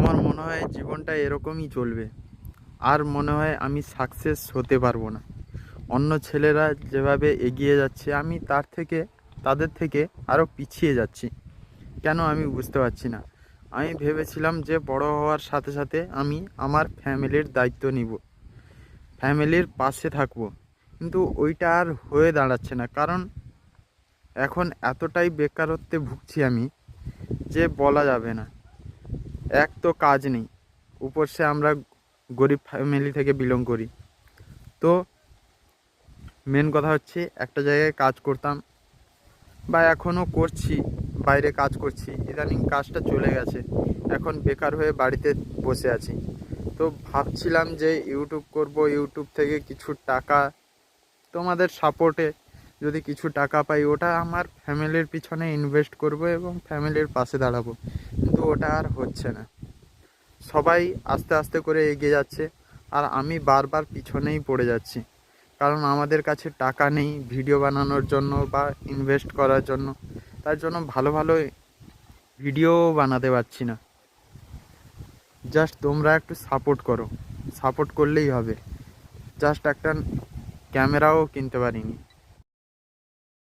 আমার মনে হয় জীবনটা এরকমই চলবে। আর মনে হয় আমি সাকসেস হতে পারবো না। অন্য ছেলেরা যেভাবে এগিয়ে যাচ্ছে আমি তাদের থেকে আরও পিছিয়ে যাচ্ছি। কেন আমি বুঝতে পারছি না। আমি ভেবেছিলাম যে বড় হওয়ার সাথে সাথে আমি আমার ফ্যামিলির দায়িত্ব নিব, ফ্যামিলির পাশে থাকবো, কিন্তু ওইটা আর হয়ে দাঁড়াচ্ছে না। কারণ এখন এতটাই বেকারত্বে ভুগছি আমি যে বলা যাবে না। এক তো কাজ নেই, উপর সে আমরা গরিব ফ্যামিলি থেকে বিলং করি। তো মেন কথা হচ্ছে একটা জায়গায় কাজ করতাম বা এখনও করছি, বাইরে কাজ করছি, ইদানিং কাজটা চলে গেছে, এখন বেকার হয়ে বাড়িতে বসে আছি। তো ভাবছিলাম যে ইউটিউব করব, ইউটিউব থেকে কিছু টাকা, তোমাদের সাপোর্টে যদি কিছু টাকা পাই ওটা আমার ফ্যামিলির পিছনে ইনভেস্ট করব এবং ফ্যামিলির পাশে দাঁড়াবো। কিন্তু ওটা আর হচ্ছে না। সবাই আস্তে আস্তে করে এগিয়ে যাচ্ছে আর আমি বারবার পিছনেই পড়ে যাচ্ছি। কারণ আমাদের কাছে টাকা নেই ভিডিও বানানোর জন্য বা ইনভেস্ট করার জন্য। তার জন্য ভালো ভালো ভিডিও বানাতে পারছি না। জাস্ট তোমরা একটু সাপোর্ট করো, সাপোর্ট করলেই হবে। জাস্ট একটা ক্যামেরাও কিনতে পারিনি।